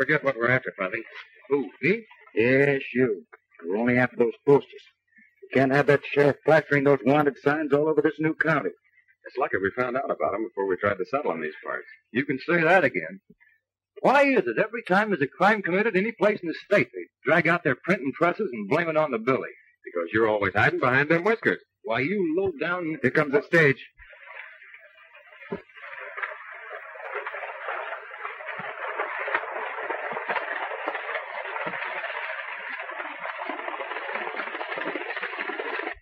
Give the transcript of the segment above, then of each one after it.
forget what we're after, Fatty. Who, me? Yes, you. We're only after those posters. We can't have that sheriff plastering those wanted signs all over this new county. It's lucky we found out about them before we tried to settle in these parts. You can say that again. Why is it every time there's a crime committed any place in the state, they drag out their printing presses and blame it on the Billy? Because you're always hiding behind them whiskers. Why, you low down... Here comes the stage.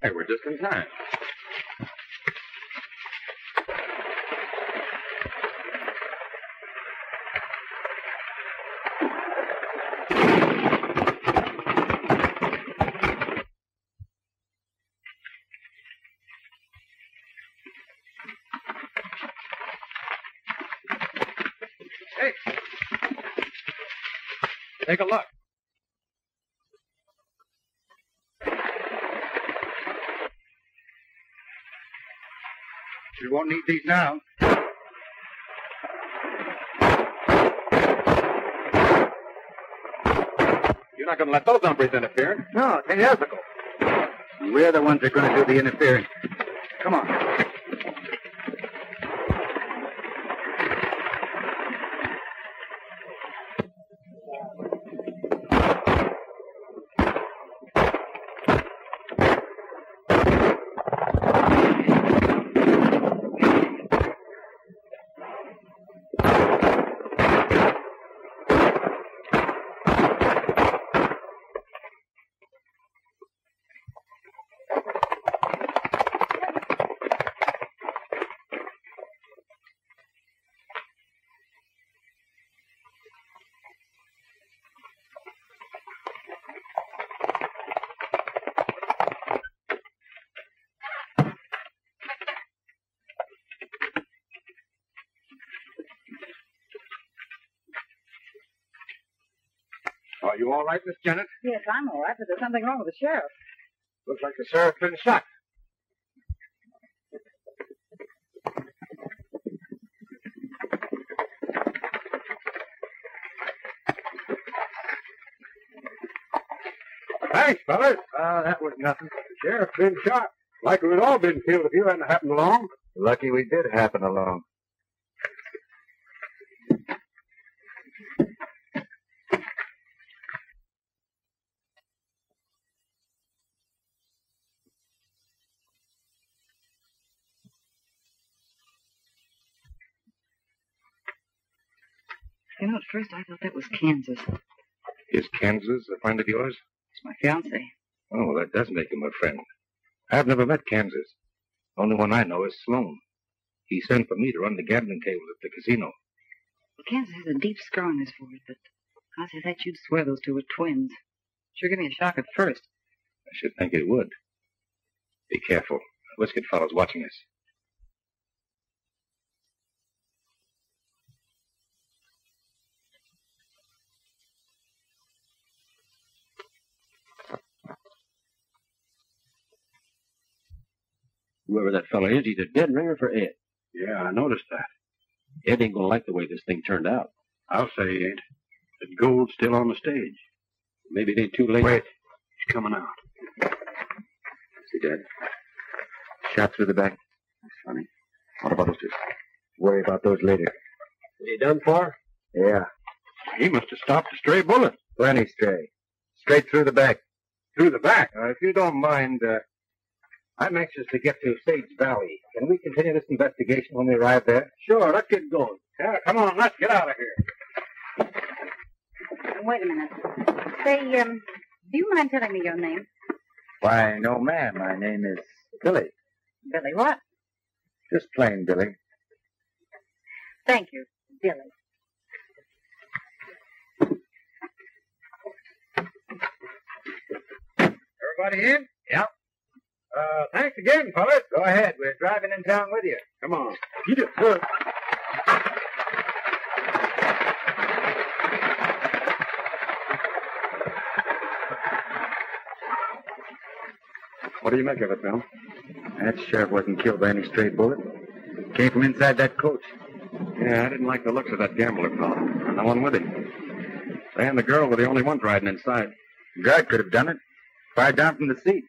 Hey, we're just in time. Hey! Take a look. You won't need these now. You're not going to let those hombres interfere. No, it's unethical. We're the ones that are going to do the interfering. Come on. Are you all right, Miss Janet? Yes, I'm all right, but there's something wrong with the sheriff. Looks like the sheriff's been shot. Thanks, fellas. That was nothing. The sheriff's been shot. Likely we'd all been killed if you hadn't happened along. Lucky we did happen along. You know, at first I thought that was Kansas. Is Kansas a friend of yours? It's my fiancé. Oh, that does make him a friend. I've never met Kansas. Only one I know is Sloan. He sent for me to run the gambling tables at the casino. Well, Kansas has a deep scar on his forehead, but I say that you'd swear those two were twins. Sure gave me a shock at first. I should think it would. Be careful. The whiskered fellow's watching us. Whoever that fella is, he's a dead ringer for Ed. Yeah, I noticed that. Ed ain't gonna like the way this thing turned out. I'll say he ain't. The gold's still on the stage. Maybe it ain't too late. Wait. He's coming out. Is he dead? Shot through the back. That's funny. What about those two? Worry about those later. Is he done for? Yeah. He must have stopped a stray bullet. Plenty stray. Straight through the back. Through the back. If you don't mind, I'm anxious to get to Sage Valley. Can we continue this investigation when we arrive there? Sure, let's get going. Yeah, come on, let's get out of here. Wait a minute. Say, do you mind telling me your name? Why, no, ma'am. My name is Billy. Billy what? Just plain Billy. Thank you, Billy. Everybody in? Yeah. Thanks again, fellas. Go ahead. We're driving in town with you. Come on. Get it. Good. What do you make of it, Bill? That sheriff wasn't killed by any stray bullet. Came from inside that coach. Yeah, I didn't like the looks of that gambler fellow. No one with him. They and the girl were the only ones riding inside. Guard could have done it. Fired down from the seat.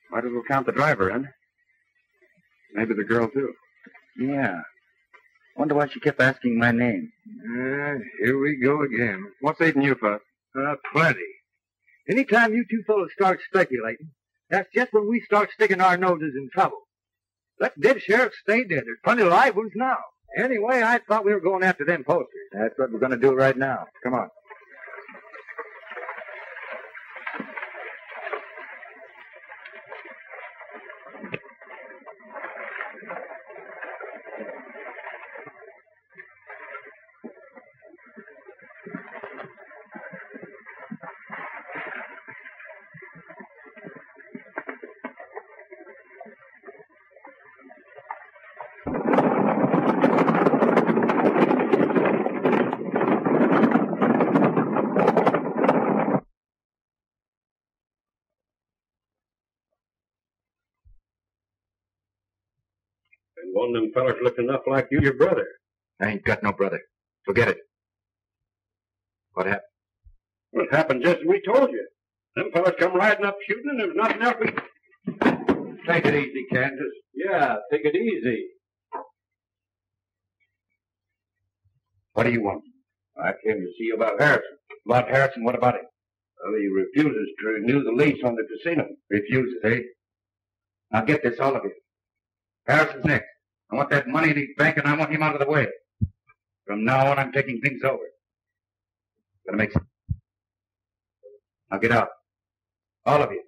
Might as well count the driver in. Maybe the girl, too. Yeah. Wonder why she kept asking my name. Here we go again. What's eating you, Fuss? Plenty. Anytime you two fellows start speculating, that's just when we start sticking our noses in trouble. Let dead sheriffs stay dead. There's plenty of live ones now. Anyway, I thought we were going after them posters. That's what we're going to do right now. Come on. And one of them fellers looked enough like you, your brother. I ain't got no brother. Forget it. What happened? What happened just as we told you. Them fellas come riding up shooting, and there was nothing else we... Take it easy, Kansas. Yeah, take it easy. What do you want? I came to see you about Harrison. About Harrison, what about him? Well, he refuses to renew the lease on the casino. Refuses, eh? Now get this, all of you. Harrison's next. I want that money in his bank, and I want him out of the way. From now on, I'm taking things over. Gonna make sense. Now get out. All of you.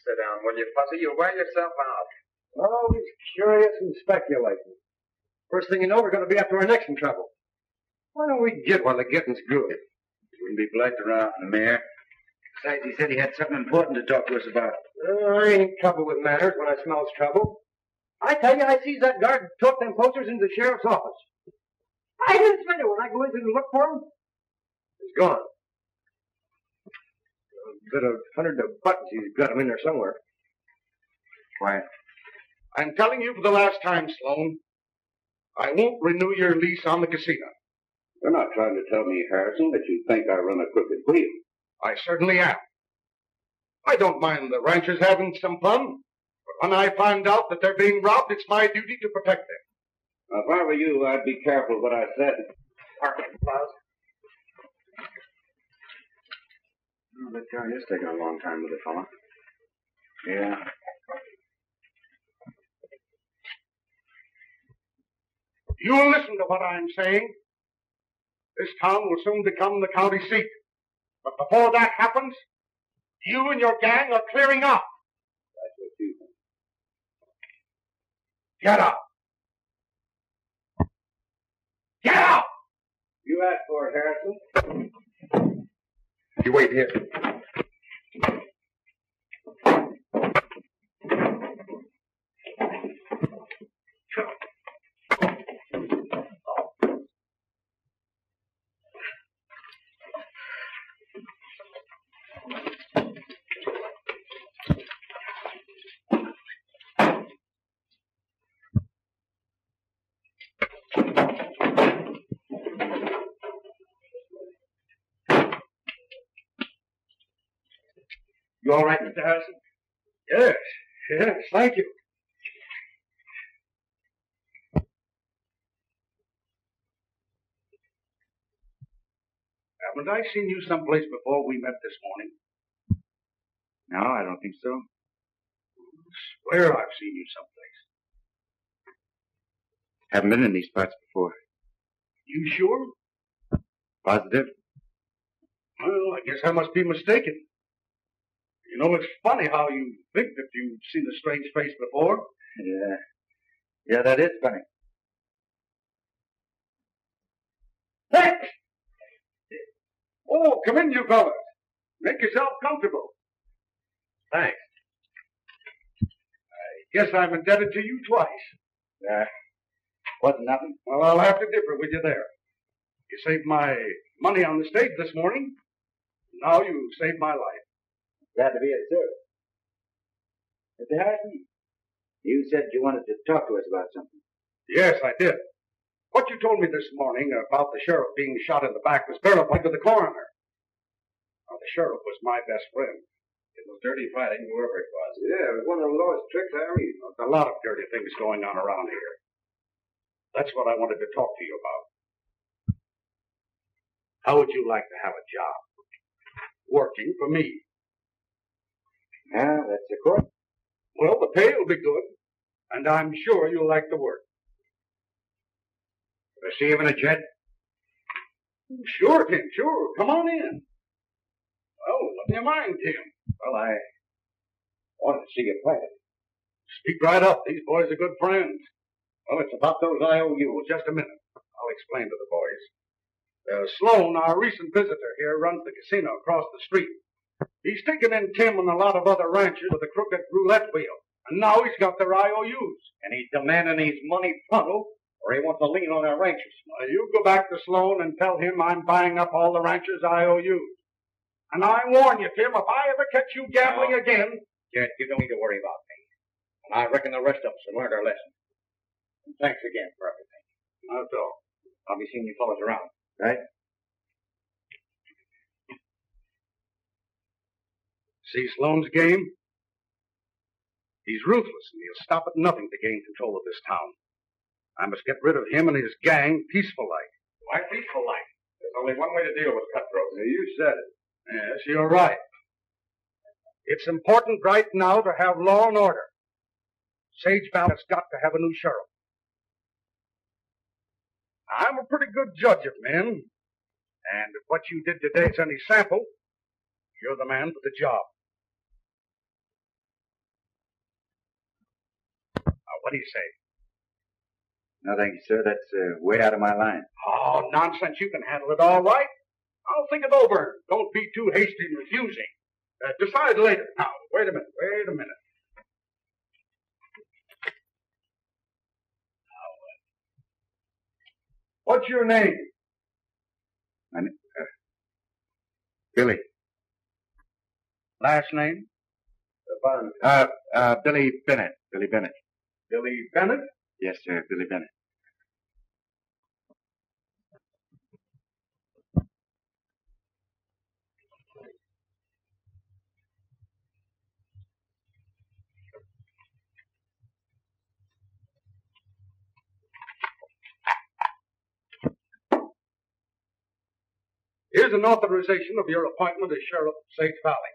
Sit down, will you, Fuzzy? You'll wear yourself out. Always curious and speculating. First thing you know, we're going to be after our necks in trouble. Why don't we get while the getting's good? Wouldn't be polite to run out in the mayor. Besides, he said he had something important to talk to us about. I ain't trouble with manners when I smells trouble. I tell you, I sees that guard took them posters into the sheriff's office. I didn't smell it when I go in to look for him. It's gone. A bit of hundred of buttons. He's got them in there somewhere. Quiet. I'm telling you for the last time, Sloan, I won't renew your lease on the casino. You're not trying to tell me, Harrison, that you think I run a crooked wheel. I certainly am. I don't mind the ranchers having some fun, but when I find out that they're being robbed, it's my duty to protect them. Now, if I were you, I'd be careful what I said. Parking, Buzz. Oh, that guy is taking a long time with the fella. Yeah. You'll listen to what I'm saying. This town will soon become the county seat. But before that happens, you and your gang are clearing out. That's what you think. Get out. Get out! You asked for it, Harrison. You wait here. You all right, Mr. Harrison? Yes, thank you. Haven't I seen you someplace before we met this morning? No, I don't think so. Swear I've seen you someplace. Haven't been in these parts before. You sure? Positive? Well, I guess I must be mistaken. You know, it's funny how you think that you've seen a strange face before. Yeah. Yeah, that is funny. Hey! Oh, come in, you fellas. Make yourself comfortable. Thanks. I guess I'm indebted to you twice. Wasn't nothing. Well, I'll have to differ with you there. You saved my money on the stage this morning. Now you saved my life. Glad to be of service. Mr. Harrison, you said you wanted to talk to us about something. Yes, I did. What you told me this morning about the sheriff being shot in the back was verified to the coroner. Now, the sheriff was my best friend. It was dirty fighting, whoever it was. Yeah, it was one of the lowest tricks I ever used. There's a lot of dirty things going on around here. That's what I wanted to talk to you about. How would you like to have a job? Working for me. Yeah, that's the course. Well, the pay will be good, and I'm sure you'll like the work. Can I see him in a jet? Sure, Tim, sure. Come on in. Well, what do you mind, Tim? Well, I wanted to see you play. Speak right up. These boys are good friends. Well, it's about those IOUs. Just a minute. I'll explain to the boys. Sloan, our recent visitor here, runs the casino across the street. He's taken in Tim and a lot of other ranchers with a crooked roulette wheel. And now he's got their IOUs. And he's demanding his money pronto, or he wants to lien on their ranchers. Well, you go back to Sloan and tell him I'm buying up all the ranchers' IOUs. And I warn you, Tim, if I ever catch you gambling again... Jed, you don't need to worry about me. And I reckon the rest of us have learned our lesson. And thanks again for everything. That's all. I'll be seeing you fellas around, right? See Sloan's game? He's ruthless, and he'll stop at nothing to gain control of this town. I must get rid of him and his gang peaceful-like. Why peaceful-like? There's only one way to deal with cutthroats. You said it. Yes, you're right. It's important right now to have law and order. Sage Valley has got to have a new sheriff. I'm a pretty good judge of men, and if what you did today is any sample, you're the man for the job. Now, what do you say? No, thank you, sir. That's way out of my line. Oh, nonsense. You can handle it all right. I'll think it over. Don't be too hasty in refusing. Decide later. Now, wait a minute. What's your name? My name? Billy. Last name? Billy Bennett. Billy Bennett. Billy Bennett? Yes, sir, Billy Bennett. Here's an authorization of your appointment as Sheriff of Sage Valley.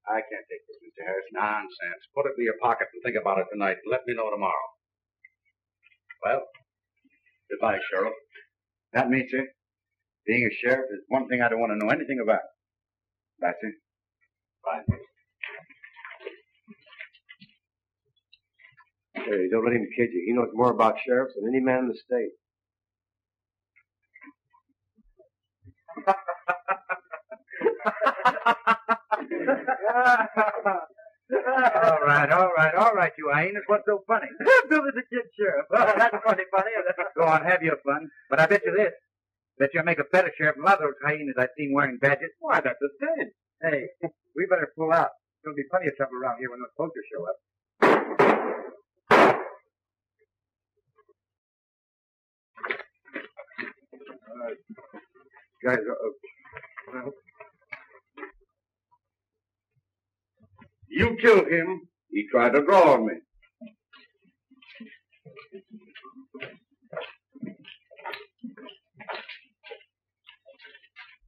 I can't take this, Mr. Harrison. Nonsense. Put it in your pocket and think about it tonight and let me know tomorrow. Well, goodbye, Sheriff. Not me, sir. Being a sheriff is one thing I don't want to know anything about. Bye, sir. Bye. Hey, don't let him kid you. He knows more about sheriffs than any man in the state. All right, you hyenas. What's so funny? Billy's a kid sheriff. That's funny. Go on, have your fun. But I bet you this. Bet you'll make a better sheriff than a lot of those hyenas I've seen wearing badges. Why, that's a thing. Hey, we better pull out. There'll be plenty of trouble around here when those posters show up. Guys, You killed him. he tried to draw on me.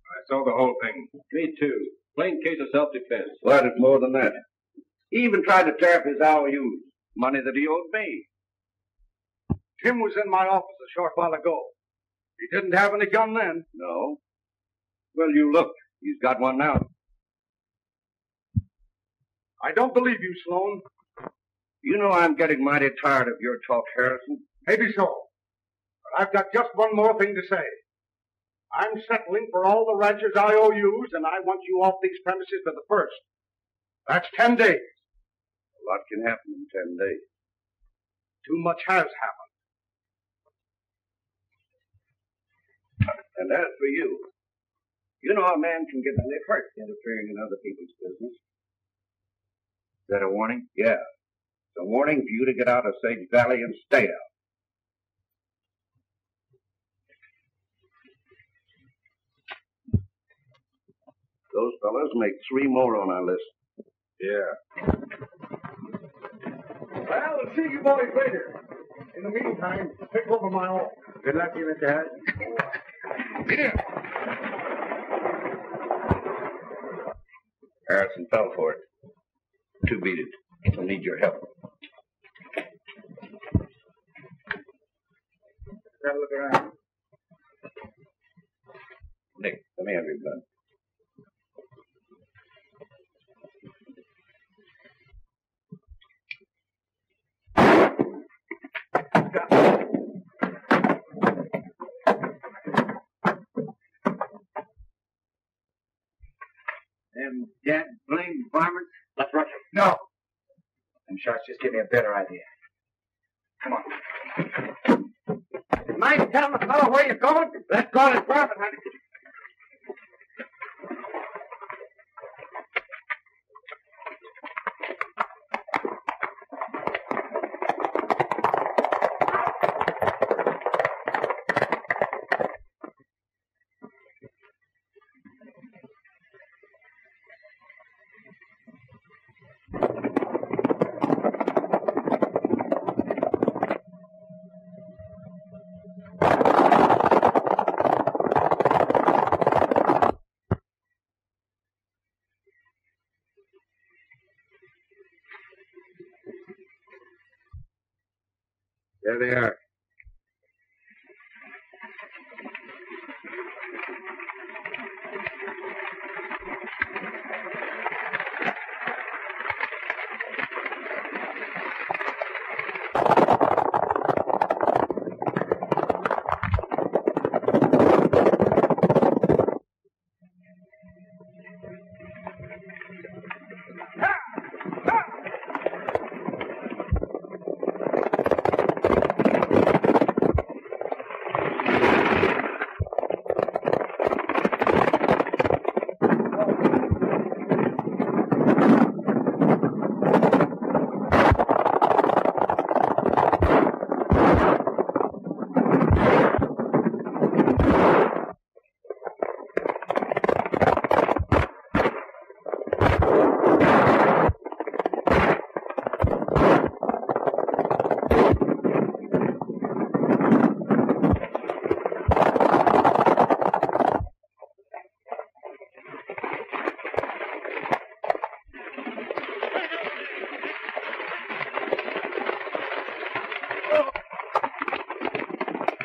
I saw the whole thing. Me too. Plain case of self-defense. Well, it's more than that. He even tried to tear up his IOUs, money that he owed me. Tim was in my office a short while ago. He didn't have any gun then. No. Well, you look. He's got one now. I don't believe you, Sloan. You know I'm getting mighty tired of your talk, Harrison. Maybe so. But I've got just one more thing to say. I'm settling for all the ranchers' IOUs, and I want you off these premises for the first. That's 10 days. A lot can happen in 10 days. Too much has happened. And as for you, you know a man can get really hurt interfering in other people's business. Is that a warning? Yeah. It's a warning for you to get out of Sage Valley and stay out. Those fellas make 3 more on our list. Yeah. Well, we'll see you boys later. In the meantime, pick over my own. Good luck to you, Mr. Harrison. Here. Harrison fell for it. 2 beat it. He'll need your help. Have a look around. Nick, let me have your gun. Them dead blamed varmints. Let's rush him. No. Them shots just give me a better idea. Come on. Mind telling the fellow where you're going? Let's go to profit, honey. There they are.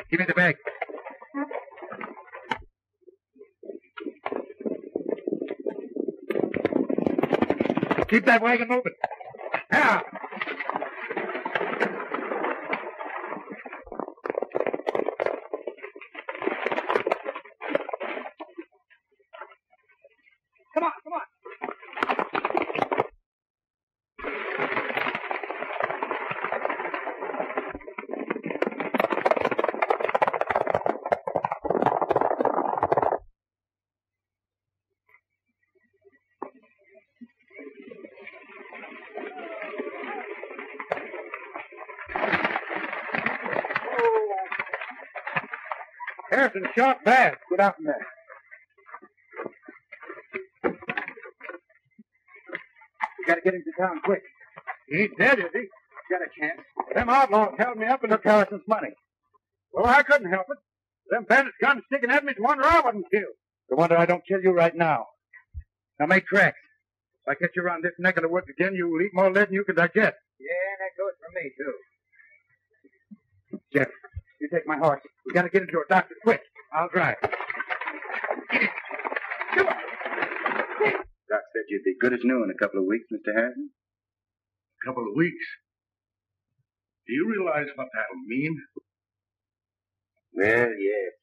Give me the bag. Keep that wagon moving. Now. Come on, come on. Harrison shot bad. Get out from there. We gotta get him to town quick. He ain't dead, is he? Got a chance. Them outlaws held me up and took Harrison's money. Well, I couldn't help it. Them bandits guns sticking at me to wonder I wasn't killed. No wonder I don't kill you right now. Now make tracks. If I catch you around this neck of the woods again, you'll eat more lead than you can digest. Yeah, and that goes for me, too. Jeff, you take my horse. We gotta get him to a doctor quick. I'll drive. Come on. Doc said you'd be good as new in a couple of weeks, Mr. Harrison. A couple of weeks. Do you realize what that'll mean? Well, yes.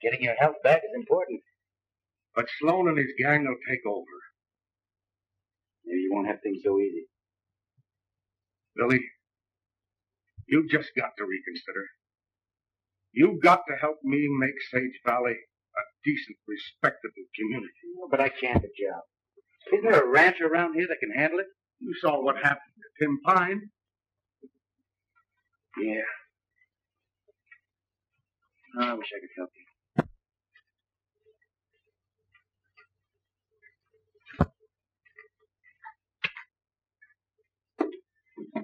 Getting your health back is important. But Sloan and his gang will take over. Maybe you won't have things so easy. Billy, you just got to reconsider. You got to help me make Sage Valley a decent, respectable community. But I can't the job. Is there a ranch around here that can handle it? You saw what happened to Tim Pine. Yeah. Oh, I wish I could help you.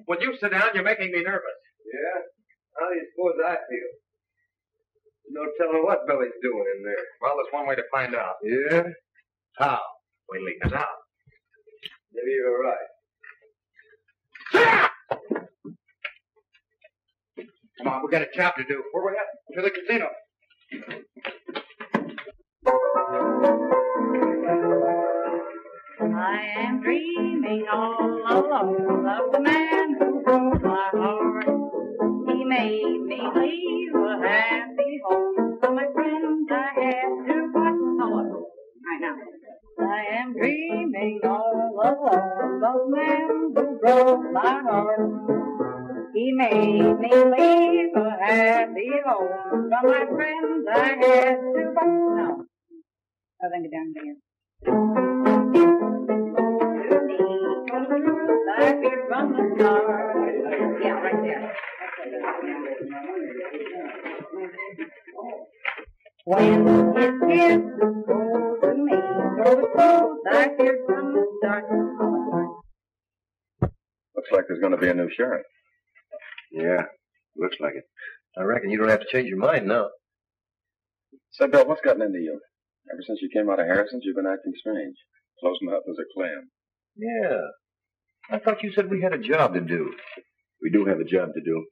Will you sit down? You're making me nervous. Yeah? How do you suppose I feel? No telling what Billy's doing in there. Well, there's one way to find out. Yeah? How? Wait till he comes out. Maybe you're right. Come on, we got a job to do. Where we at? To the casino. I am dreaming all alone of the man who broke my heart. He made me leave a happy home for my friends I had to part. Right now. I am dreaming all alone of the man who broke my heart. He made me leave a happy home for my friends I had to part. No. I think it down there. I could run the car. Yeah, right there. When his kisses go to me, so close I could run the start. Looks like there's going to be a new sheriff. Yeah, looks like it. I reckon you don't have to change your mind now. Say, Bill, what's gotten into you? Ever since you came out of Harrison's, you've been acting strange. Closing up as a clam. Yeah. I thought you said we had a job to do. We do have a job to do.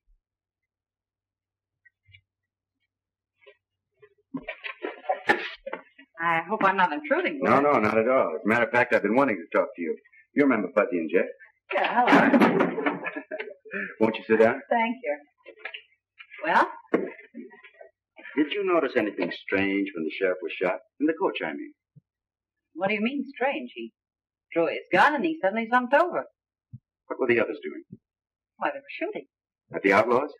I hope I'm not intruding. No, not at all. As a matter of fact, I've been wanting to talk to you. You remember Fuzzy and Jeff? Yeah, hello. Won't you sit down? Thank you. Well, Did you notice anything strange when the sheriff was shot? In the coach, I mean. what do you mean strange? He drew his gun and he suddenly slumped over. What were the others doing? Why, they were shooting. At the outlaws?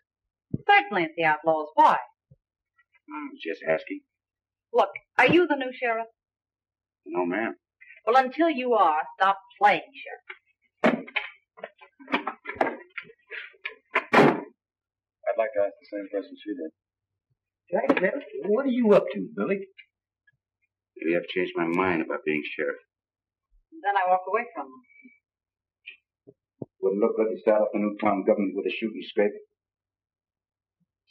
Certainly it's the outlaws. Why? I was just asking. Look, are you the new sheriff? No, ma'am. Well, until you are, stop playing sheriff. I'd like to ask the same question she did. Jack, what are you up to, Billy? Maybe I've changed my mind about being sheriff. Then I walked away from him. Wouldn't look good to start off the new town government with a shooting scrape.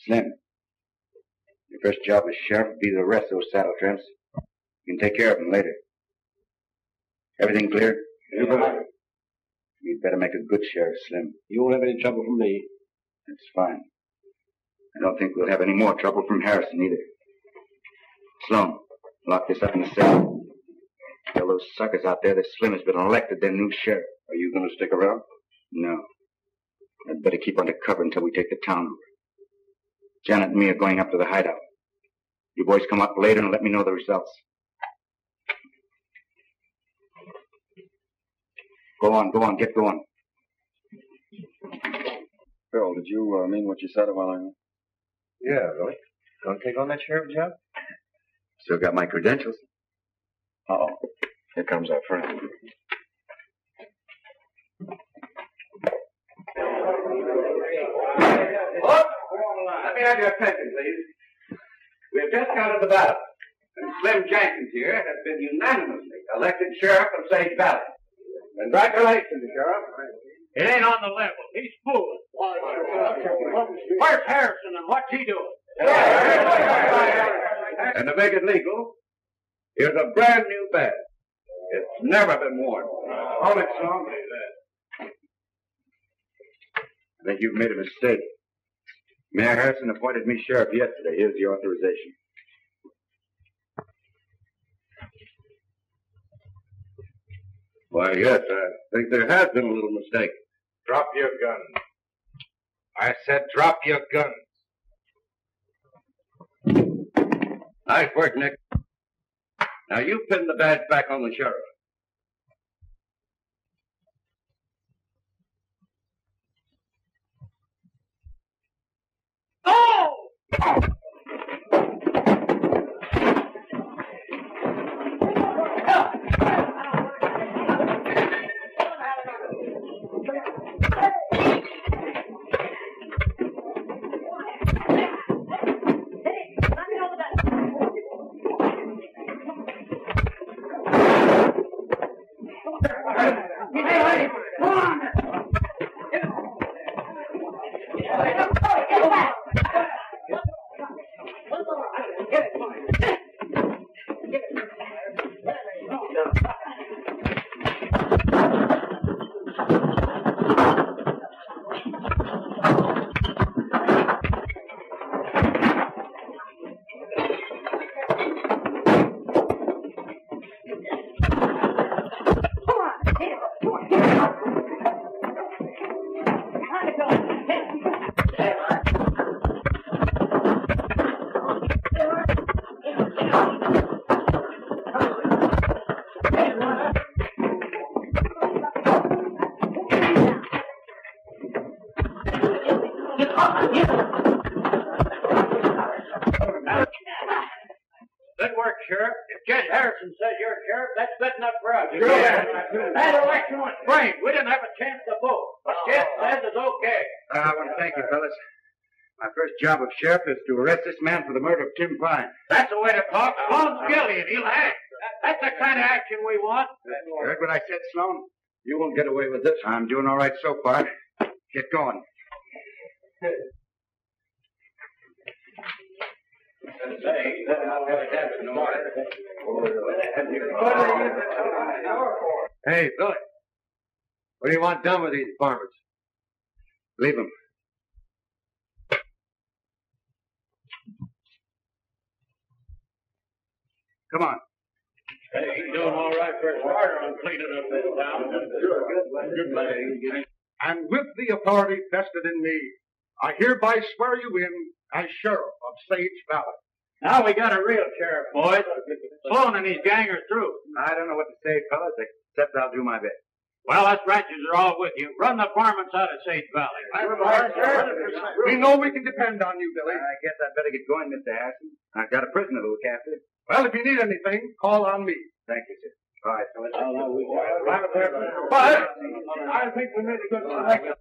Slim, your first job as sheriff would be to arrest those saddle tramps. You can take care of them later. Everything clear? Yeah. You'd better make a good sheriff, Slim. You won't have any trouble from me. That's fine. I don't think we'll have any more trouble from Harrison either. Sloan, lock this up in the cell. Tell those suckers out there that Slim has been elected their new sheriff. Are you going to stick around? No. I'd better keep under cover until we take the town over. Janet and me are going up to the hideout. You boys come up later and let me know the results. Go on, get going. Bill, did you mean what you said a while ago? Yeah, Billy. Going to take on that sheriff job? Still got my credentials. Uh-oh. Here comes our friend. Look, let me have your attention, please. We have just come to the ballot, and Slim Jenkins here has been unanimously elected sheriff of Sage Valley. Congratulations, Sheriff. It ain't on the level. He's fooling. Where's Harrison and what's he doing? And to make it legal, here's a brand new badge. It's never been worn. Hold it, Sloan. I think you've made a mistake. Mayor Harrison appointed me sheriff yesterday. Here's the authorization. Why, yes, I think there has been a little mistake. Drop your gun. I said drop your gun. Nice work, Nick. Now you pin the badge back on the sheriff. Oh! Good work, Sheriff. If Judge Harrison says you're sheriff, that's good enough for us. That election was framed. We didn't have a chance to vote. But Judge says it's okay. I want to thank you, fellas. My first job of sheriff is to arrest this man for the murder of Tim Pine. That's the way to talk. Sloan's guilty and he'll hang. That's the kind of action we want. You heard what I said, Sloan? You won't get away with this. I'm doing all right so far. Get going. Hey, Billy. What do you want done with these varmints? Leave him. Come on. Hey, he's doing all right for his partner on cleaning up this town. Good man. And with the authority vested in me, I hereby swear you in as sheriff of Sage Valley. Now we got a real sheriff, boys. Sloan and his gang are through. I don't know what to say, fellas, except I'll do my best. Well, us ranchers are all with you. Run the varmints out of Sage Valley. We know we can depend on you, Billy. I guess I'd better get going, Mr. Harrison. I've got a prisoner to look after. Well, if you need anything, call on me. Thank you, sir. All right, fellas. But I think we made a good selection.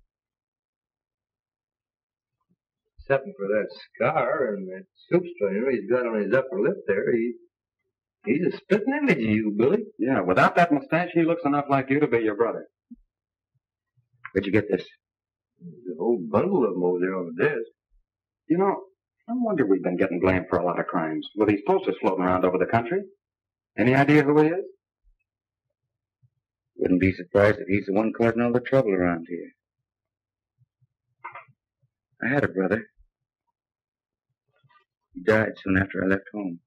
Except for that scar and that soup strainer he's got on his upper lip there, he's a spitting image of you, Billy. Yeah, without that mustache, he looks enough like you to be your brother. Where'd you get this? There's a whole bundle of them over there on the desk. You know, no wonder we've been getting blamed for a lot of crimes. With these posters floating around over the country. Any idea who he is? Wouldn't be surprised if he's the one causing all the trouble around here. I had a brother. He died soon after I left home.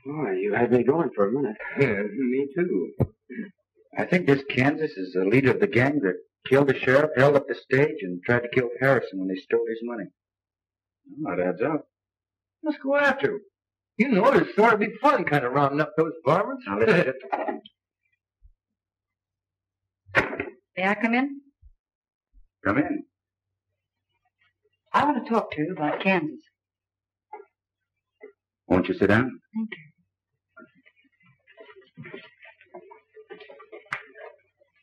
Oh, you had me going for a minute. Yeah, me too. I think this Kansas is the leader of the gang that killed the sheriff, held up the stage, and tried to kill Harrison when they stole his money. Well, that adds up. Let's go after him. You know, it'd sort of be fun kind of rounding up those varmints. Now, listen. May I come in? Come in. I want to talk to you about Kansas. Won't you sit down? Thank you.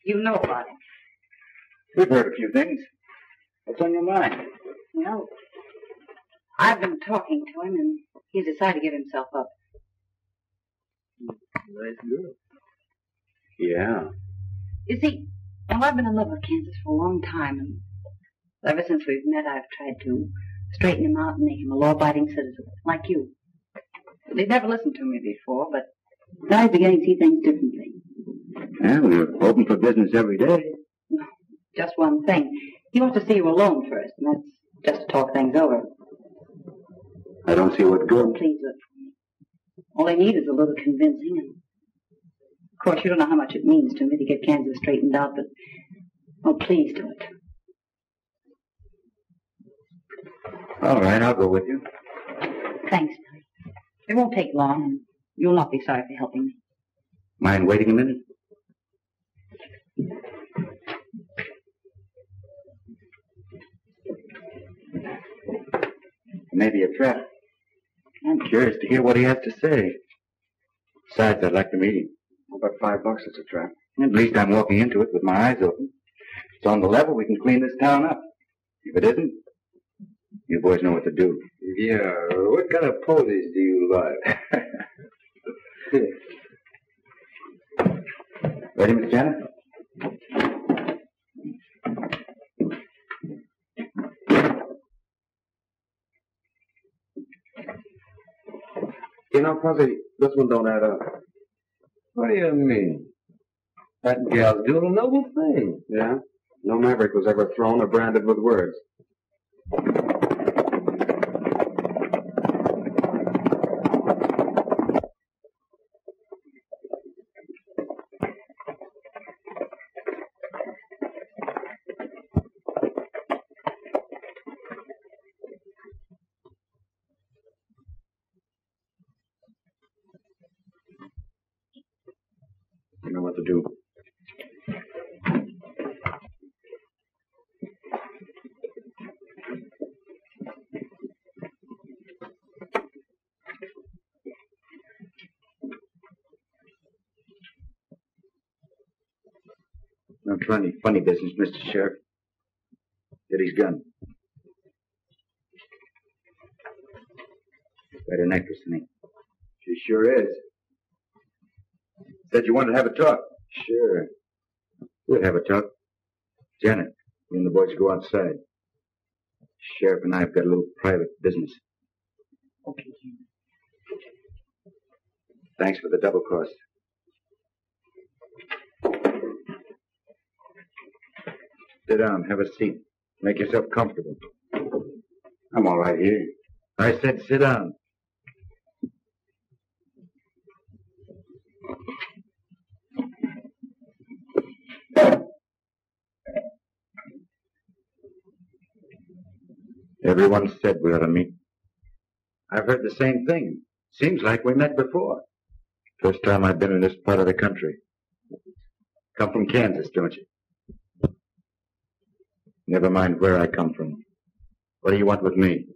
You know about him. We've heard a few things. What's on your mind? Well, I've been talking to him, and he's decided to give himself up. Nice girl. Yeah. You see, well, I've been in love with Kansas for a long time, and ever since we've met, I've tried to straighten him out and make him a law-abiding citizen, like you. They'd never listened to me before, but now he's beginning to see things differently. Yeah, we're open for business every day. No, just one thing. He wants to see you alone first, and that's just to talk things over. I don't see what good. Please look for me. All I need is a little convincing, and of course you don't know how much it means to me to get Kansas straightened out, but oh, please do it. All right, I'll go with you. Thanks, Billy. It won't take long, and you'll not be sorry for helping me. Mind waiting a minute? Maybe a trap. I'm curious to hear what he has to say. Besides, I'd like to meet him. About $5, it's a trap. At least I'm walking into it with my eyes open. If it's on the level, we can clean this town up. If it isn't, you boys know what to do. Yeah, what kind of ponies do you like? Ready, Miss Janet? You know, Fuzzy, this one don't add up. What do you mean? That gal's doing a noble thing. Yeah? No maverick was ever thrown or branded with words. You know what to do. Don't try any funny business, Mr. Sheriff. Get his gun. Quite an actress, isn't he? She sure is. Said you wanted to have a talk. Sure. We'll have a talk. Janet, you and the boys go outside. Sheriff and I have got a little private business. Okay, Jim. Thanks for the double cross. Sit down, have a seat. Make yourself comfortable. I'm all right here. I said sit down. Everyone said we ought to meet. I've heard the same thing. Seems like we met before. First time I've been in this part of the country. Come from Kansas, don't you? Never mind where I come from. What do you want with me?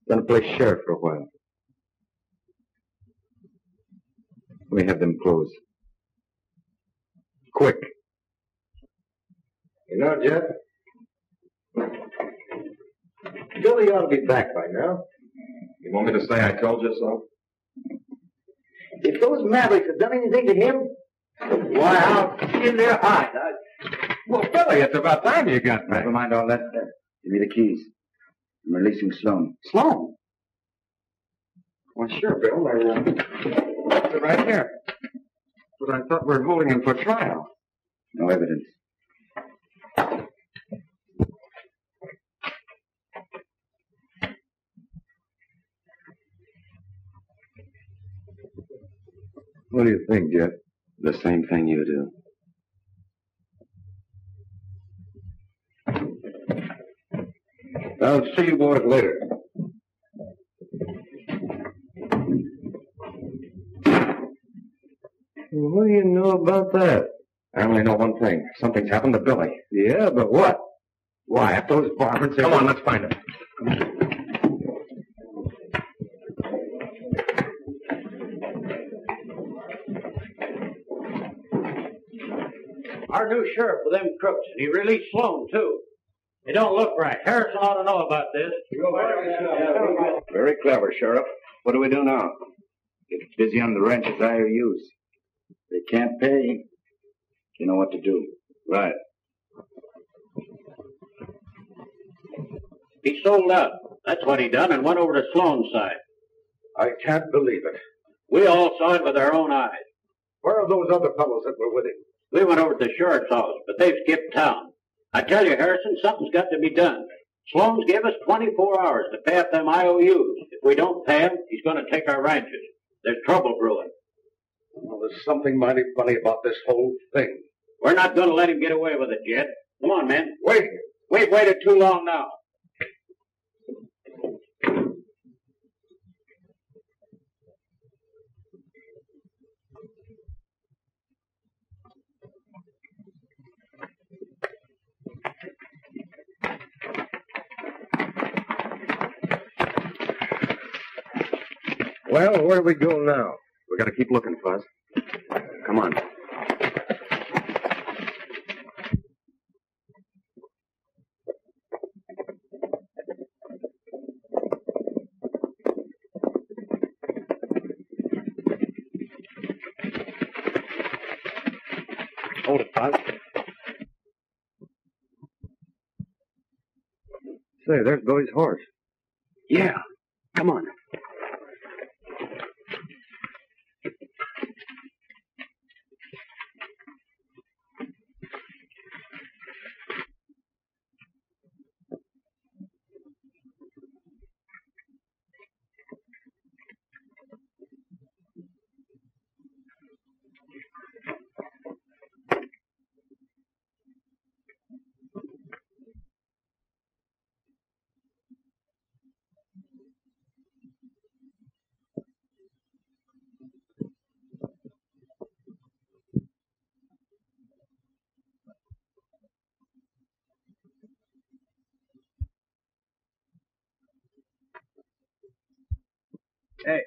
Gonna play sheriff for a while. Let me have them clothes. Quick. You know, Jeff, Billy ought to be back by now. You want me to say I told you so? If those Mavericks have done anything to him, why, I'll in their eyes. Well, Billy, it's about time you got back. Never mind all that. Give me the keys. I'm releasing Sloan. Sloan. Well, sure, Bill. They're right here. But I thought we were holding him for trial. No evidence. What do you think, Jeff? The same thing you do. I'll see you boys later. What do you know about that? I only know one thing. Something's happened to Billy. Yeah, but what? Why, if those varmints... Come on, let's find him. Our new sheriff for them crooks, and he released Sloan, too. It don't look right. Harrison ought to know about this. Very clever, Sheriff. What do we do now? Get busy on the ranch's IOUs. They can't pay. You know what to do. Right. He sold out. That's what he done, and went over to Sloan's side. I can't believe it. We all saw it with our own eyes. Where are those other fellows that were with him? We went over to the sheriff's office, but they've skipped town. I tell you, Harrison, something's got to be done. Sloan's gave us 24 hours to pay up them IOUs. If we don't pay him, he's going to take our ranches. There's trouble brewing. Well, there's something mighty funny about this whole thing. We're not going to let him get away with it, Jed. Come on, men. Wait. We've waited too long now. Well, where do we go now? We gotta keep looking, Fuzz. Come on. Hold it, Fuzz. Say, there's Billy's horse. Yeah. Come on. Hey.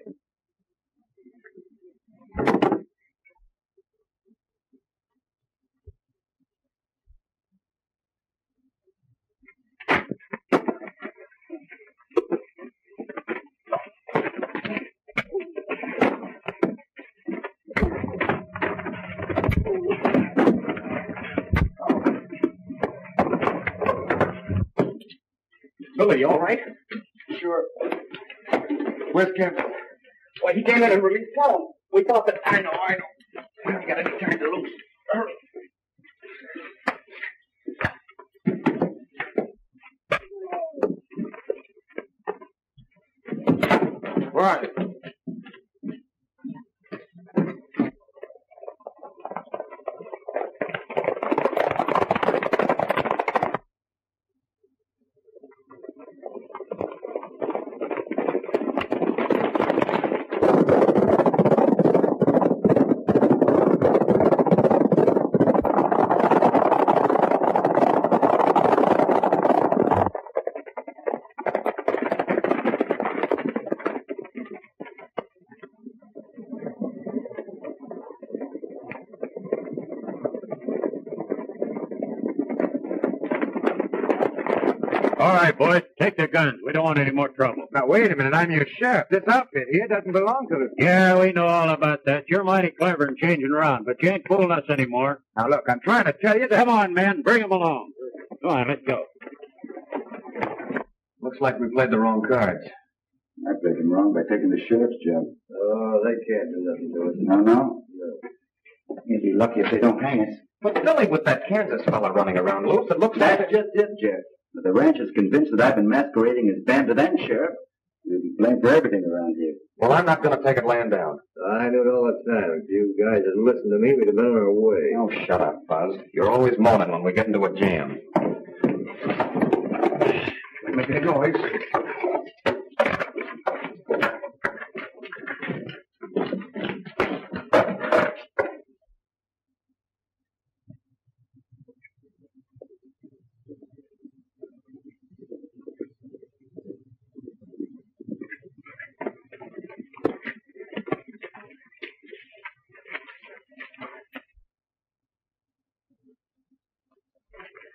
Billy, you all right? Sure. Where's Campbell? Well, he came in and released Sloan. We thought that... I know. We haven't got any time to lose. Hurry. Where are they? All right, boys, take the guns. We don't want any more trouble. Now, wait a minute. I'm your sheriff. This outfit here doesn't belong to us. Yeah, we know all about that. You're mighty clever in changing around, but you ain't fooling us anymore. Now, look, I'm trying to tell you that... Come on, men. Bring them along. Come on, let's go. Looks like we played the wrong cards. I played them wrong by taking the sheriff's job. Oh, they can't do nothing to us. No. You'll be lucky if they don't hang us. But Billy, with that Kansas fella running around loose, it looks like... That's just it, Jeff. But the ranch is convinced that I've been masquerading as bandit and sheriff. You'll be blamed for everything around here. Well, I'm not going to take it laying down. I knew it all the time. If you guys had listened to me, we'd have been on our way. Oh, shut up, Buzz. You're always moaning when we get into a jam. Make any noise.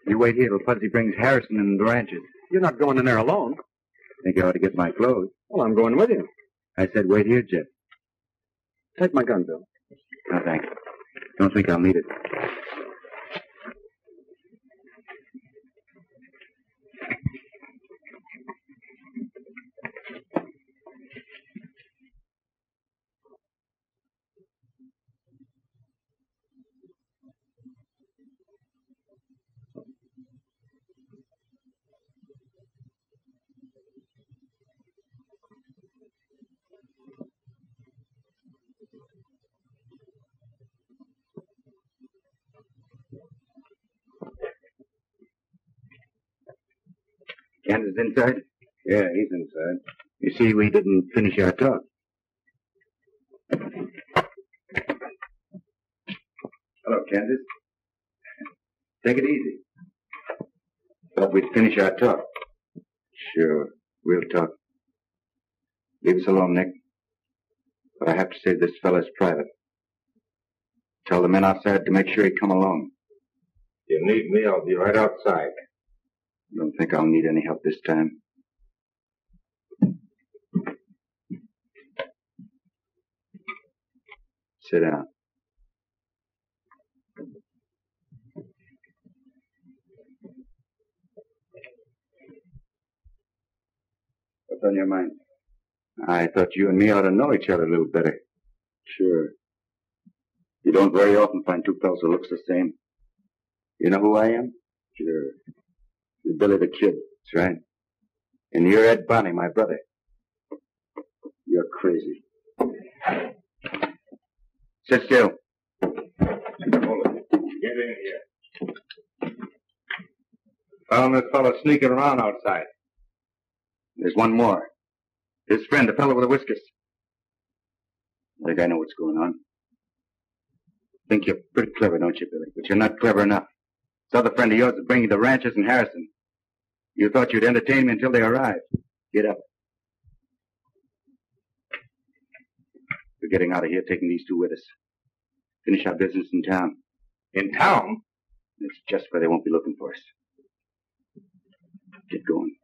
You wait here till Pudsey brings Harrison in the ranches. You're not going in there alone. Think I ought to get my clothes. Well, I'm going with you. I said wait here, Jeff. Take my gun, Bill. No, thanks. Don't think I'll need it. Kansas inside? Yeah, he's inside. You see, we didn't finish our talk. Hello, Kansas. Take it easy. Thought we'd finish our talk. Sure, we'll talk. Leave us alone, Nick. But I have to say this fella's private. Tell the men outside to make sure he come along. You need me, I'll be right outside. Don't think I'll need any help this time. Sit down. What's on your mind? I thought you and me ought to know each other a little better. Sure. You don't very often find two fellows who looks the same. You know who I am? Sure. You're Billy the Kid. That's right. And you're Ed Bonnie, my brother. You're crazy. Sit still. Morley, get in here. Found this fellow sneaking around outside. There's one more. His friend, the fellow with the whiskers. I think I know what's going on. Think you're pretty clever, don't you, Billy? But you're not clever enough. This other friend of yours is bringing the ranchers and Harrison. You thought you'd entertain me until they arrived. Get up. We're getting out of here, taking these two with us. Finish our business in town. In town? It's just where they won't be looking for us. Get going.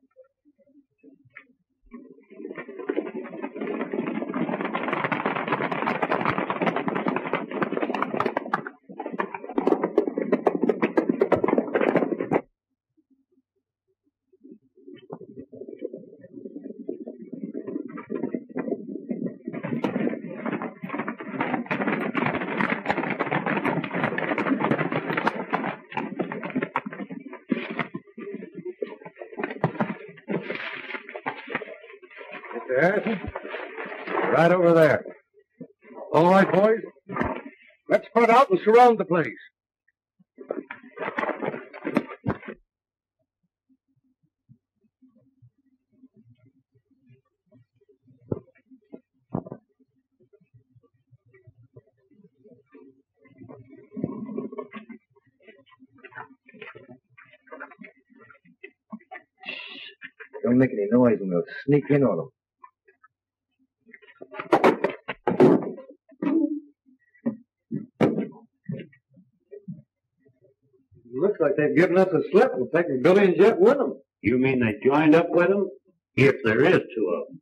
Right over there. All right, boys. Let's spread out and surround the place. Don't make any noise and we'll sneak in on them. Looks like they've given us a slip and taken Billy and Jet with them. You mean they joined up with them? If there is two of them.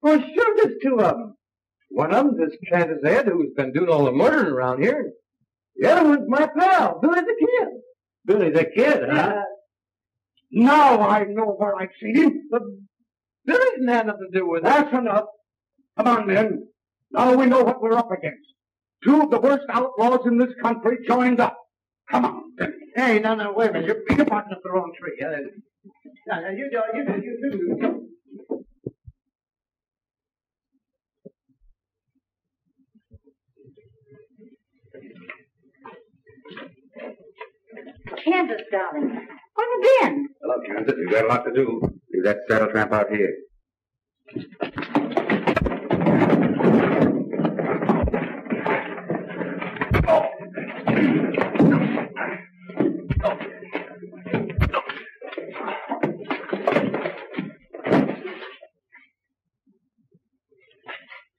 Well, sure there's two of them. One of them's this Candace Ed who's been doing all the murdering around here. The other one's my pal, Billy the Kid. Billy the Kid, huh? Now I know where I've seen him. But Billy didn't have nothing to do with it. That's enough. Come on, men. Now we know what we're up against. Two of the worst outlaws in this country joined up. Come on. Hey, no, wait a minute. You're barking up the wrong tree. No, you do. Candace, darling. Where have you been? Hello, Kansas. You've got a lot to do. Leave that saddle tramp out here.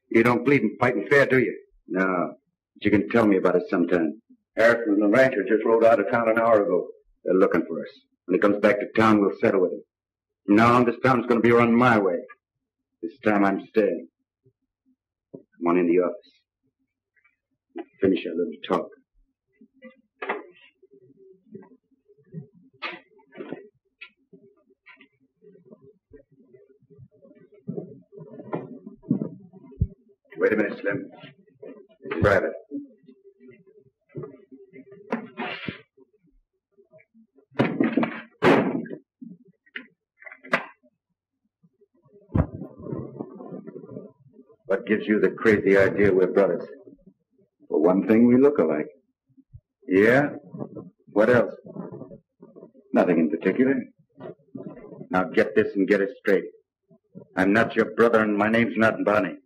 You don't believe in fighting fair, do you? No. But you can tell me about it sometime. Harrison and the rancher just rode out of town an hour ago. They're looking for us. When he comes back to town, we'll settle with him. From now on, this town's going to be run my way. This time I'm staying. Come on in the office. We'll finish our little talk. Wait a minute, Slim. It's private. What gives you the crazy idea we're brothers? For one thing, we look alike. Yeah? What else? Nothing in particular. Now get this and get it straight. I'm not your brother and my name's not Bonnie.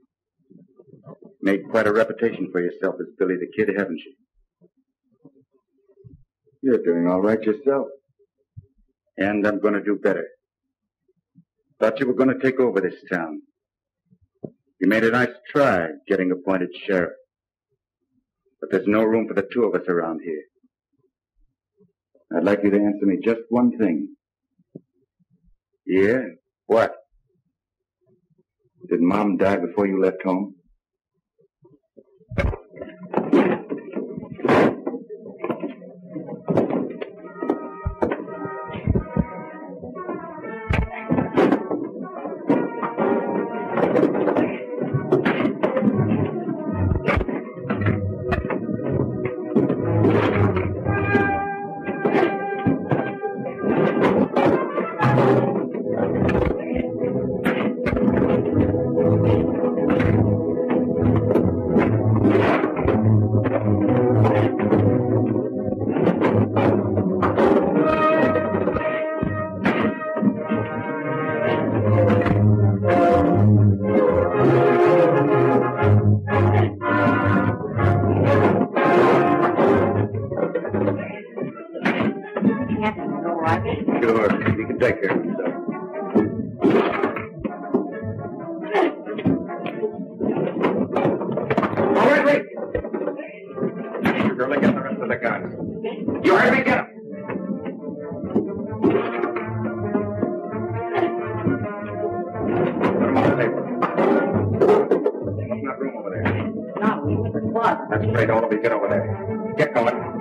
Made quite a reputation for yourself as Billy the Kid, haven't you? You're doing all right yourself. And I'm going to do better. Thought you were going to take over this town. You made a nice try getting appointed sheriff. But there's no room for the two of us around here. I'd like you to answer me just one thing. Yeah? What? Did Mom die before you left home? guns. You heard me? Get them. Put them on the table. There's not room over there. No, what? That's great. All of you get over there. Get going.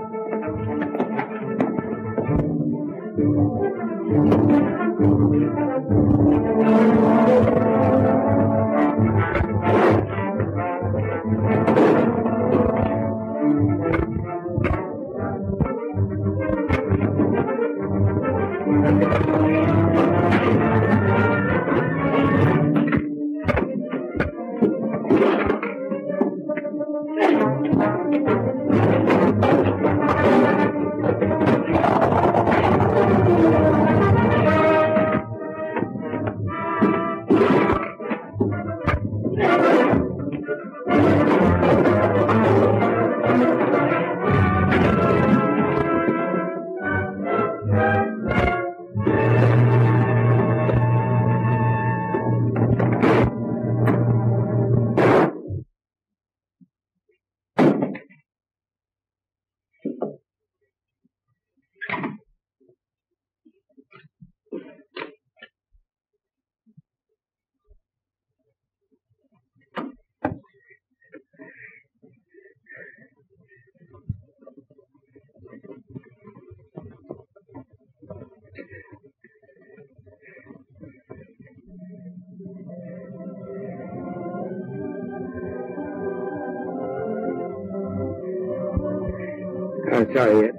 I'm sorry yet.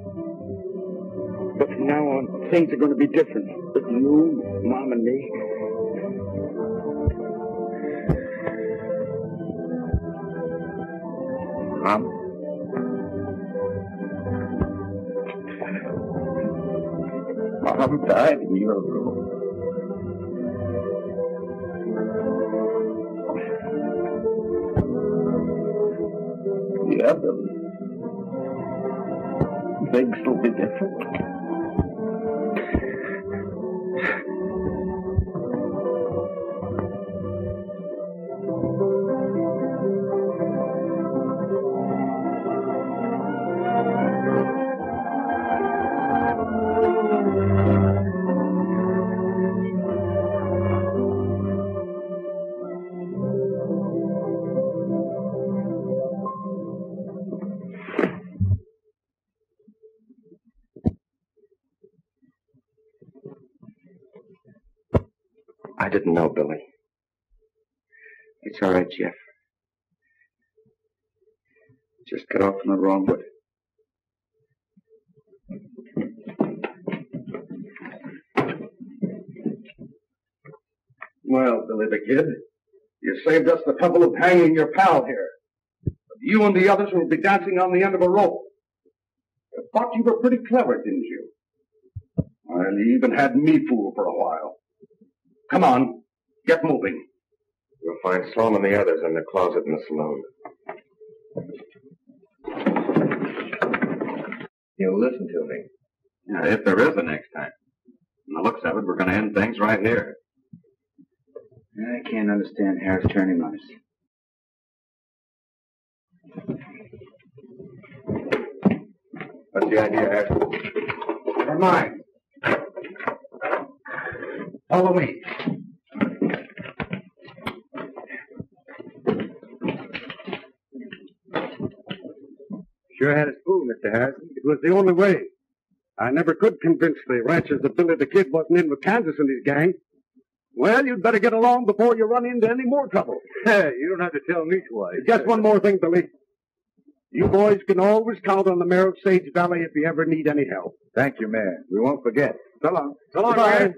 But from now on, things are going to be different. With you, Mom, and me. Mom? Mom died a year ago. Yeah, Billy. Things will be different. I didn't know, Billy. It's all right, Jeff. Just got off on the wrong foot. Well, Billy the Kid, you saved us the trouble of hanging your pal here. But you and the others will be dancing on the end of a rope. You thought you were pretty clever, didn't you? Well, you even had me fooled for a while. Come on, get moving. You'll find Sloan and the others in the closet in the saloon. You listen to me. Yeah, if there is a next time. From the looks of it, we're going to end things right here. I can't understand Harris turning on us. What's the idea, Harris? Never mind. Follow me. Sure had us fooled, Mr. Harrison. It was the only way. I never could convince the ranchers that Billy the Kid wasn't in with Kansas and his gang. Well, you'd better get along before you run into any more trouble. Hey, you don't have to tell me twice. Just one more thing, Billy. You boys can always count on the mayor of Sage Valley if you ever need any help. Thank you, Mayor. We won't forget. So long. So long, Goodbye. Mayor.